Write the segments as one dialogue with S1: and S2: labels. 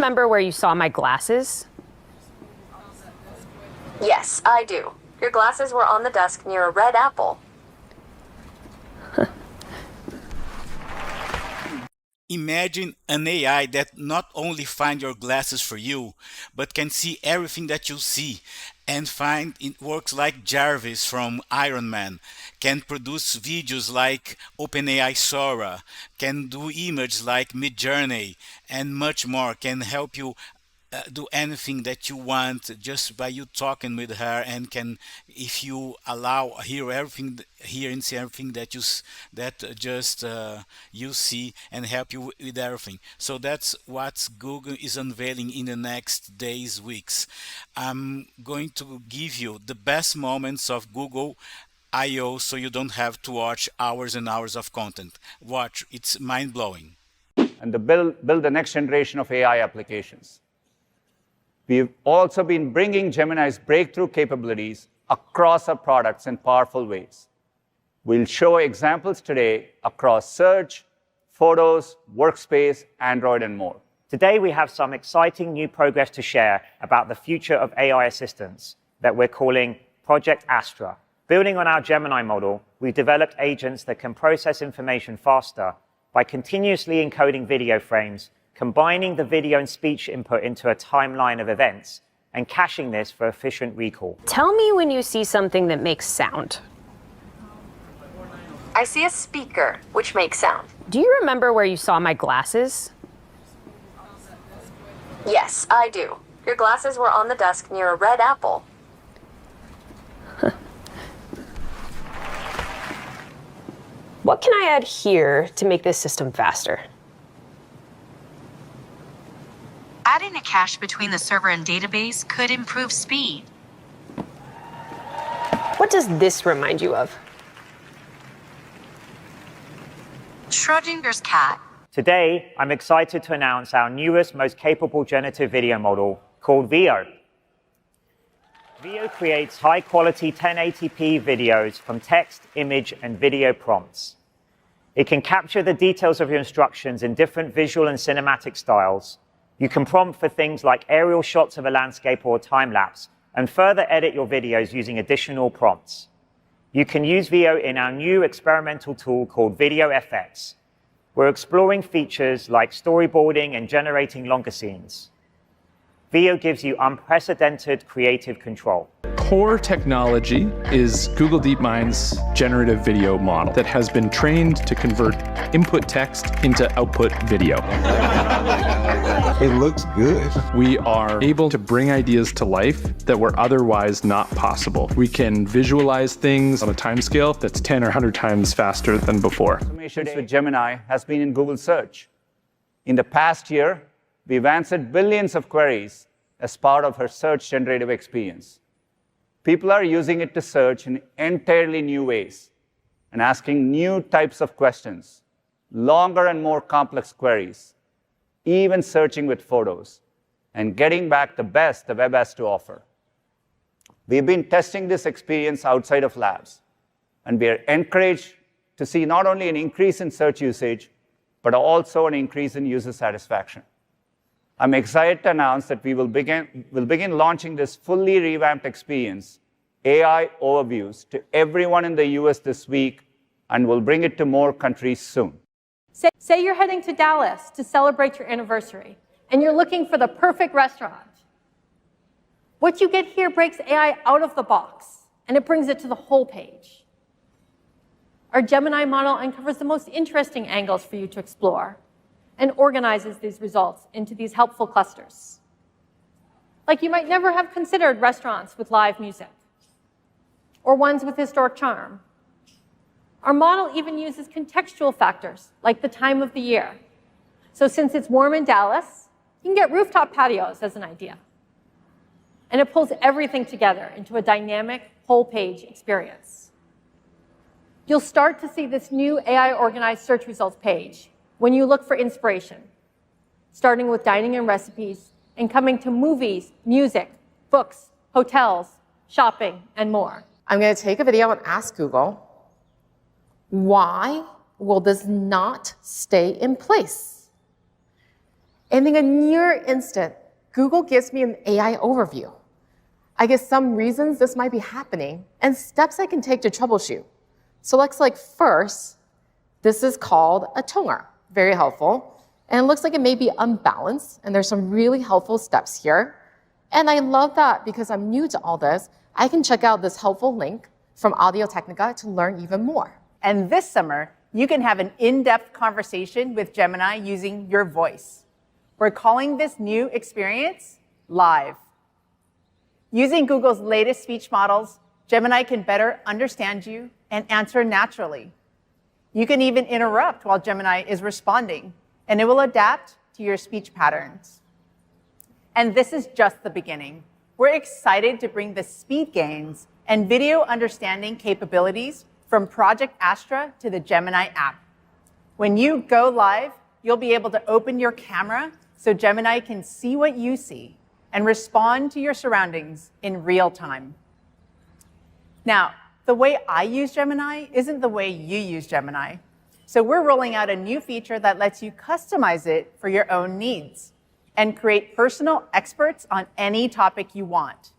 S1: remember where you saw my glasses?
S2: Yes, I do. Your glasses were on the desk near a red apple.
S3: Imagine an AI that not only finds your glasses for you, but can see everything that you see and find it works like Jarvis from Iron Man, can produce videos like OpenAI Sora, can do images like MidJourney, and much more, can help you do anything that you want just by you talking with her, and can, if you allow, hear and see everything that you see, and help you with everything. So that's what Google is unveiling in the next days, weeks. I'm going to give you the best moments of Google I/O so you don't have to watch hours and hours of content. Watch, it's mind-blowing.
S4: And to build the next generation of AI applications. We've also been bringing Gemini's breakthrough capabilities across our products in powerful ways. We'll show examples today across search, photos, workspace, Android, and more.
S5: Today, we have some exciting new progress to share about the future of AI assistants that we're calling Project Astra. Building on our Gemini model, we've developed agents that can process information faster by continuously encoding video frames, combining the video and speech input into a timeline of events, and caching this for efficient recall.
S1: Tell me when you see something that makes sound.
S2: I see a speaker, which makes sound.
S1: Do you remember where you saw my glasses?
S2: Yes, I do. Your glasses were on the desk near a red apple.
S1: What can I add here to make this system faster?
S6: Adding a cache between the server and database could improve speed.
S1: What does this remind you of?
S6: Schrodinger's cat.
S5: Today, I'm excited to announce our newest, most capable generative video model called Veo. Veo creates high-quality 1080p videos from text, image, and video prompts. It can capture the details of your instructions in different visual and cinematic styles. You can prompt for things like aerial shots of a landscape or a time-lapse, and further edit your videos using additional prompts. You can use Veo in our new experimental tool called VideoFX. We're exploring features like storyboarding and generating longer scenes. Veo gives you unprecedented creative control.
S7: Core technology is Google DeepMind's generative video model that has been trained to convert input text into output video.
S8: It looks good.
S7: We are able to bring ideas to life that were otherwise not possible. We can visualize things on a timescale that's 10 or 100 times faster than before.
S4: Transformations with Gemini has been in Google Search. In the past year, we've answered billions of queries as part of her search generative experience. People are using it to search in entirely new ways and asking new types of questions, longer and more complex queries, even searching with photos, and getting back the best the web has to offer. We've been testing this experience outside of labs, and we are encouraged to see not only an increase in search usage, but also an increase in user satisfaction. I'm excited to announce that we'll begin launching this fully revamped experience, AI Overviews, to everyone in the US this week, and we'll bring it to more countries soon.
S9: Say you're heading to Dallas to celebrate your anniversary, and you're looking for the perfect restaurant. What you get here breaks AI out of the box, and it brings it to the whole page. Our Gemini model uncovers the most interesting angles for you to explore, and organizes these results into these helpful clusters. Like you might never have considered restaurants with live music, or ones with historic charm. Our model even uses contextual factors, like the time of the year. So since it's warm in Dallas, you can get rooftop patios as an idea. And it pulls everything together into a dynamic, whole-page experience. You'll start to see this new AI-organized search results page when you look for inspiration, starting with dining and recipes, and coming to movies, music, books, hotels, shopping, and more.
S10: I'm going to take a video and ask Google, why will this not stay in place? And in a near instant, Google gives me an AI overview. I get some reasons this might be happening and steps I can take to troubleshoot. So let's first, this is called a toner, very helpful. And it looks like it may be unbalanced, and there's some really helpful steps here. And I love that because I'm new to all this, I can check out this helpful link from Audio-Technica to learn even more.
S11: And this summer, you can have an in-depth conversation with Gemini using your voice. We're calling this new experience Live. Using Google's latest speech models, Gemini can better understand you and answer naturally. You can even interrupt while Gemini is responding, and it will adapt to your speech patterns. And this is just the beginning. We're excited to bring the speed gains and video understanding capabilities from Project Astra to the Gemini app. When you go live, you'll be able to open your camera so Gemini can see what you see and respond to your surroundings in real time. Now, the way I use Gemini isn't the way you use Gemini. So we're rolling out a new feature that lets you customize it for your own needs and create personal experts on any topic you want.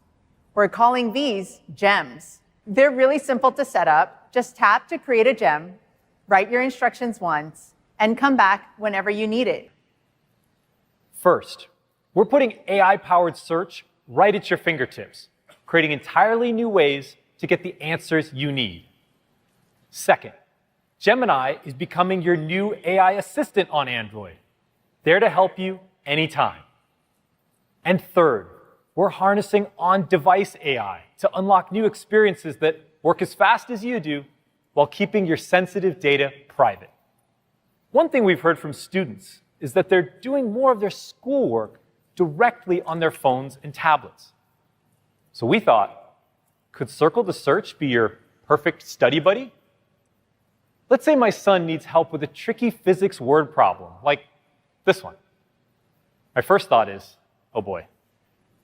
S11: We're calling these gems. They're really simple to set up. Just tap to create a gem, write your instructions once, and come back whenever you need it.
S12: First, we're putting AI-powered search right at your fingertips, creating entirely new ways to get the answers you need. Second, Gemini is becoming your new AI assistant on Android, there to help you anytime. And third, we're harnessing on-device AI to unlock new experiences that work as fast as you do while keeping your sensitive data private. One thing we've heard from students is that they're doing more of their schoolwork directly on their phones and tablets. So we thought, could Circle the Search be your perfect study buddy? Let's say my son needs help with a tricky physics word problem, like this one. My first thought is, oh boy,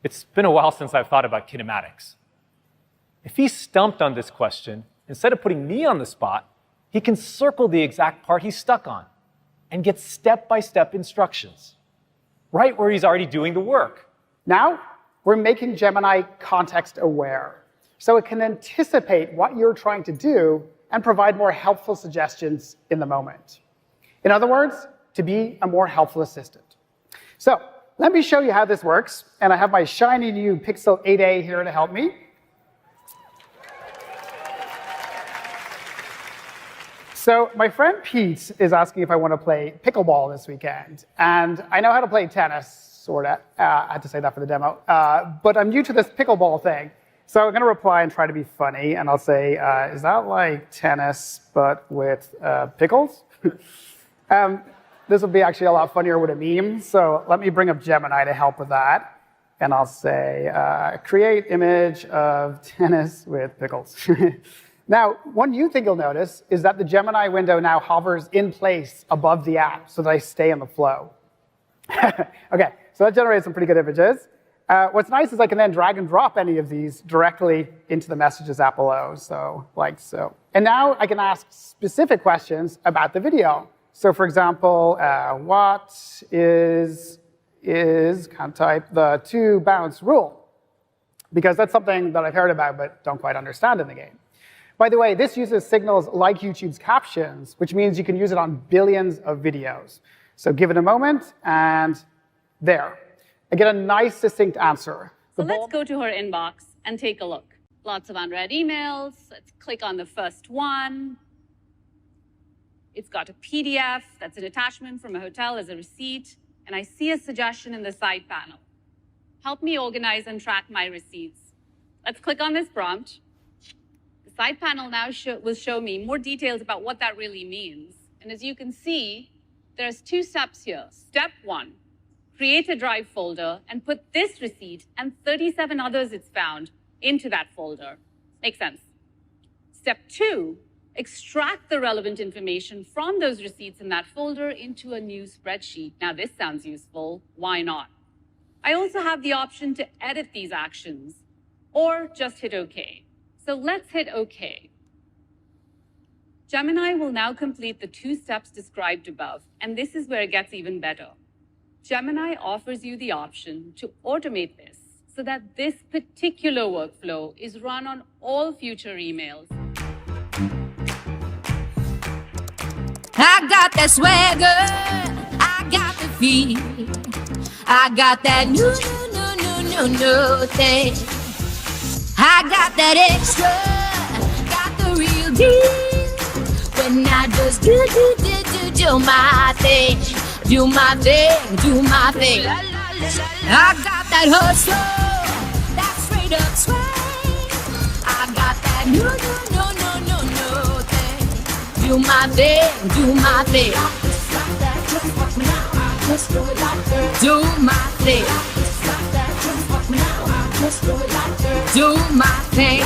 S12: it's been a while since I've thought about kinematics. If he's stumped on this question, instead of putting me on the spot, he can circle the exact part he's stuck on and get step-by-step instructions, right where he's already doing the work.
S13: Now, we're making Gemini context-aware, so it can anticipate what you're trying to do and provide more helpful suggestions in the moment. In other words, to be a more helpful assistant. So let me show you how this works, and I have my shiny new Pixel 8a here to help me. So my friend Pete is asking if I want to play pickleball this weekend. And I know how to play tennis, sort of. I had to say that for the demo. But I'm new to this pickleball thing. So I'm going to reply and try to be funny. And I'll say, is that like tennis, but with pickles? This will be actually a lot funnier with a meme. So let me bring up Gemini to help with that. And I'll say, create image of tennis with pickles. Now, one new thing you'll notice is that the Gemini window now hovers in place above the app so that I stay in the flow. OK, so that generates some pretty good images. What's nice is I can then drag and drop any of these directly into the Messages app below, so like so. And now I can ask specific questions about the video. So for example, what is can't type the 2-bounce rule? Because that's something that I've heard about but don't quite understand in the game. By the way, this uses signals like YouTube's captions, which means you can use it on billions of videos. So give it a moment, and there. I get a nice, succinct answer.
S14: So let's go to her inbox and take a look. Lots of unread emails. Let's click on the first one. It's got a PDF. That's an attachment from a hotel as a receipt. And I see a suggestion in the side panel. Help me organize and track my receipts. Let's click on this prompt. The side panel now will show me more details about what that really means. And as you can see, there's 2 steps here. Step 1, create a Drive folder and put this receipt and 37 others it's found into that folder. Makes sense. Step 2, extract the relevant information from those receipts in that folder into a new spreadsheet. Now, this sounds useful. Why not? I also have the option to edit these actions or just hit OK. So let's hit OK. Gemini will now complete the 2 steps described above, and this is where it gets even better. Gemini offers you the option to automate this so that this particular workflow is run on all future emails.
S15: I got that swagger, I got the feel, I got that new thing. I got that extra, got the real deal. When I just do my thing, do my thing, do my thing. I got that hustle, that straight up swing. I got that no thing. Do my thing, do my thing. Do my thing. Do my thing.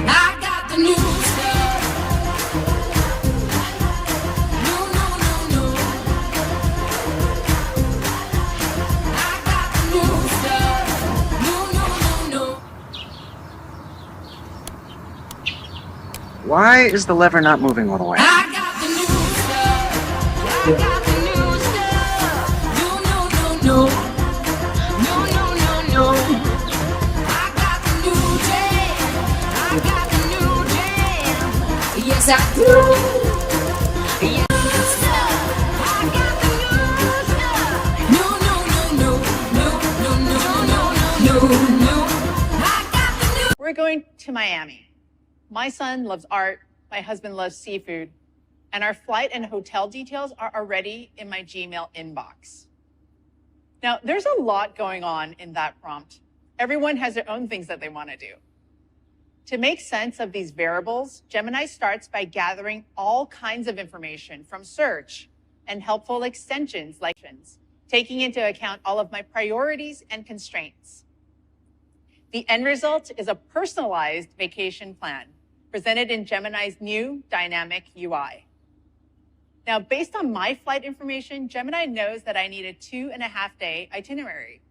S15: I got the new stuff. No. I got the new stuff. No.
S16: Why is the lever not moving all the way?
S15: I got the new stuff. I got the new stuff. No. I got the new jam. I got the new jam. Yes, I do. Yes, I got the new stuff. No. I got the new.
S11: We're going to Miami. My son loves art, my husband loves seafood, and our flight and hotel details are already in my Gmail inbox. Now, there's a lot going on in that prompt. Everyone has their own things that they want to do. To make sense of these variables, Gemini starts by gathering all kinds of information from search and helpful extensions like taking into account all of my priorities and constraints. The end result is a personalized vacation plan presented in Gemini's new dynamic UI. Now, based on my flight information, Gemini knows that I need a 2.5-day itinerary.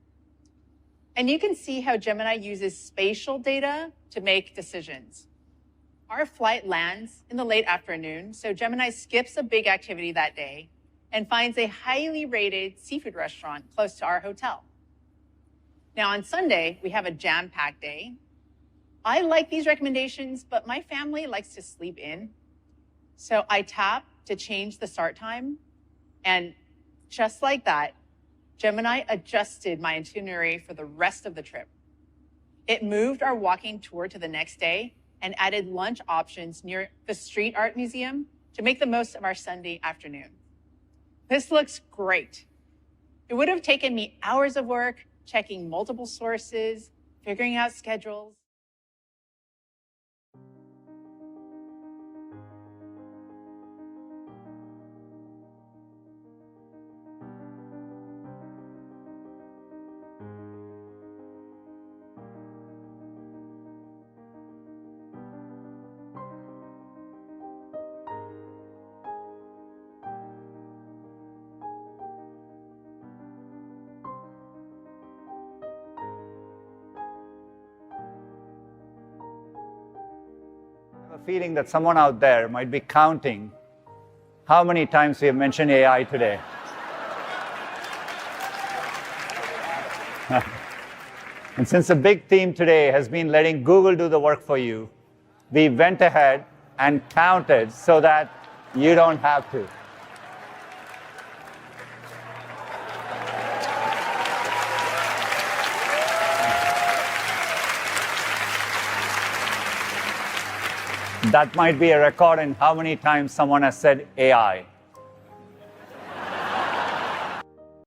S11: And you can see how Gemini uses spatial data to make decisions. Our flight lands in the late afternoon, so Gemini skips a big activity that day and finds a highly rated seafood restaurant close to our hotel. Now, on Sunday, we have a jam-packed day. I like these recommendations, but my family likes to sleep in. So I tap to change the start time, and just like that, Gemini adjusted my itinerary for the rest of the trip. It moved our walking tour to the next day and added lunch options near the Street Art Museum to make the most of our Sunday afternoon. This looks great. It would have taken me hours of work, checking multiple sources, figuring out schedules.
S4: A feeling that someone out there might be counting how many times we have mentioned AI today. And since the big theme today has been letting Google do the work for you, we went ahead and counted so that you don't have to. That might be a record in how many times someone has said AI.